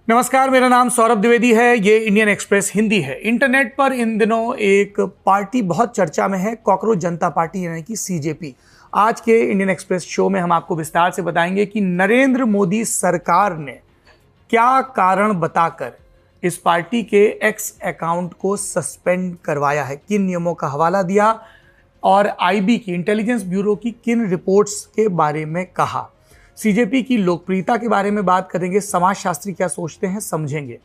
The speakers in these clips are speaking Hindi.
नमस्कार, मेरा नाम सौरभ द्विवेदी है। ये इंडियन एक्सप्रेस हिंदी है। इंटरनेट पर इन दिनों एक पार्टी बहुत चर्चा में है, कॉकरोच जनता पार्टी यानी कि सीजेपी। आज के इंडियन एक्सप्रेस शो में हम आपको विस्तार से बताएंगे कि नरेंद्र मोदी सरकार ने क्या कारण बताकर इस पार्टी के एक्स अकाउंट को सस्पेंड करवाया है, किन नियमों का हवाला दिया और आईबी की इंटेलिजेंस ब्यूरो की किन रिपोर्ट्स के बारे में कहा। सीजेपी की लोकप्रियता के बारे में बात करेंगे, समाजशास्त्री क्या सोचते हैं समझेंगे।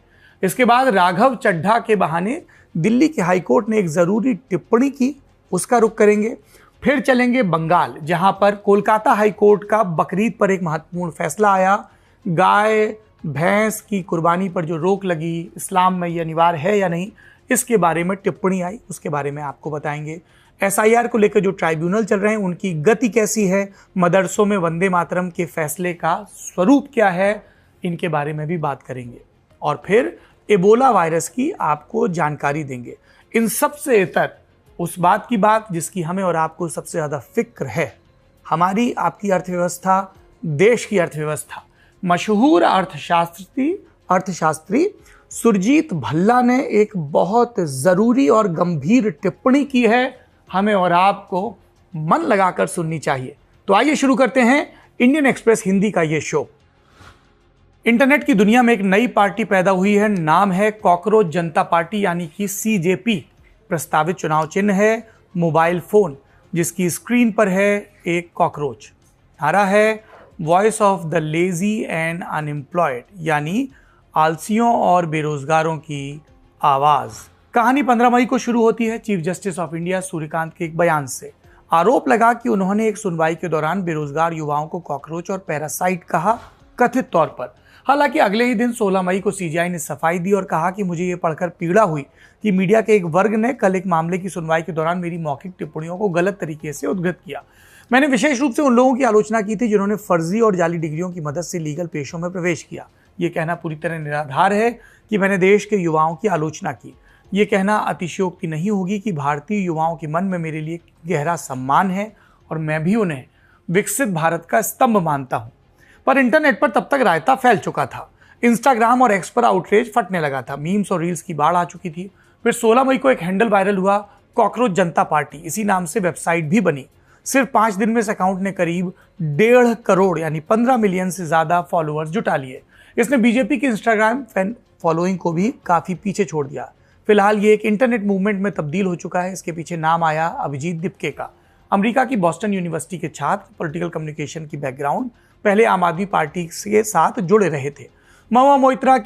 इसके बाद राघव चड्ढा के बहाने दिल्ली के हाईकोर्ट ने एक जरूरी टिप्पणी की, उसका रुख करेंगे। फिर चलेंगे बंगाल, जहां पर कोलकाता हाईकोर्ट का बकरीद पर एक महत्वपूर्ण फैसला आया। गाय भैंस की कुर्बानी पर जो रोक लगी, इस्लाम में यह अनिवार्य है या नहीं, इसके बारे में टिप्पणी आई, उसके बारे में आपको बताएंगे। एसआईआर को लेकर जो ट्राइब्यूनल चल रहे हैं उनकी गति कैसी है, मदरसों में वंदे मातरम के फैसले का स्वरूप क्या है, इनके बारे में भी बात करेंगे। और फिर एबोला वायरस की आपको जानकारी देंगे। इन सबसे इतर उस बात की बात जिसकी हमें और आपको सबसे ज़्यादा फिक्र है, हमारी आपकी अर्थव्यवस्था, देश की अर्थव्यवस्था। मशहूर अर्थशास्त्री सुरजीत भल्ला ने एक बहुत ज़रूरी और गंभीर टिप्पणी की है, हमें और आपको मन लगाकर सुननी चाहिए। तो आइए शुरू करते हैं इंडियन एक्सप्रेस हिंदी का ये शो। इंटरनेट की दुनिया में एक नई पार्टी पैदा हुई है, नाम है कॉकरोच जनता पार्टी यानी कि सीजेपी। प्रस्तावित चुनाव चिन्ह है मोबाइल फोन, जिसकी स्क्रीन पर है एक कॉकरोच। नारा है voice of the lazy and unemployed, यानी आलसियों और बेरोजगारों की आवाज। कहानी 15 मई को शुरू होती है chief justice of India Suryakant के एक बयान से। आरोप लगा कि उन्होंने एक सुनवाई के दौरान बेरोजगार युवाओं को कॉकरोच और पैरासाइट कहा, कथित तौर पर। हालांकि अगले ही दिन 16 मई को सीजीआई ने सफाई दी और कहा कि मुझे ये पढ़कर पीड़ा हुई कि मीडिया के एक वर्ग ने कल एक मामले की सुनवाई के दौरान मेरी मौखिक टिप्पणियों को गलत तरीके से उद्धृत किया। मैंने विशेष रूप से उन लोगों की आलोचना की थी जिन्होंने फर्जी और जाली डिग्रियों की मदद से लीगल पेशों में प्रवेश किया। ये कहना पूरी तरह निराधार है कि मैंने देश के युवाओं की आलोचना की। ये कहना अतिशयोक्ति नहीं होगी कि भारतीय युवाओं के मन में मेरे लिए गहरा सम्मान है और मैं भी उन्हें विकसित भारत का स्तंभ मानता हूं। पर इंटरनेट पर तब तक रायता फैल चुका था। इंस्टाग्राम और एक्स पर आउटरीच फटने लगा था, मीम्स और रील्स की बाढ़ आ चुकी थी। फिर 16 मई को एक हैंडल वायरल हुआ, कॉकरोच जनता पार्टी। इसी नाम से वेबसाइट भी बनी। सिर्फ 5 दिन में इस अकाउंट ने करीब 1.5 करोड़ यानी 15 मिलियन से ज्यादा फॉलोअर्स जुटा लिए। इसने बीजेपी की इंस्टाग्राम फैन फॉलोइंग को भी काफी पीछे छोड़ दिया। फिलहाल ये एक इंटरनेट मूवमेंट में तब्दील हो चुका है। इसके पीछे नाम आया अभिजीत दिपके का। अमेरिका की बॉस्टन यूनिवर्सिटी के छात्र, पॉलिटिकल कम्युनिकेशन की बैकग्राउंड, पहले आम आदमी पार्टी के साथ जुड़े रहे थे। महुआ मोइत्रा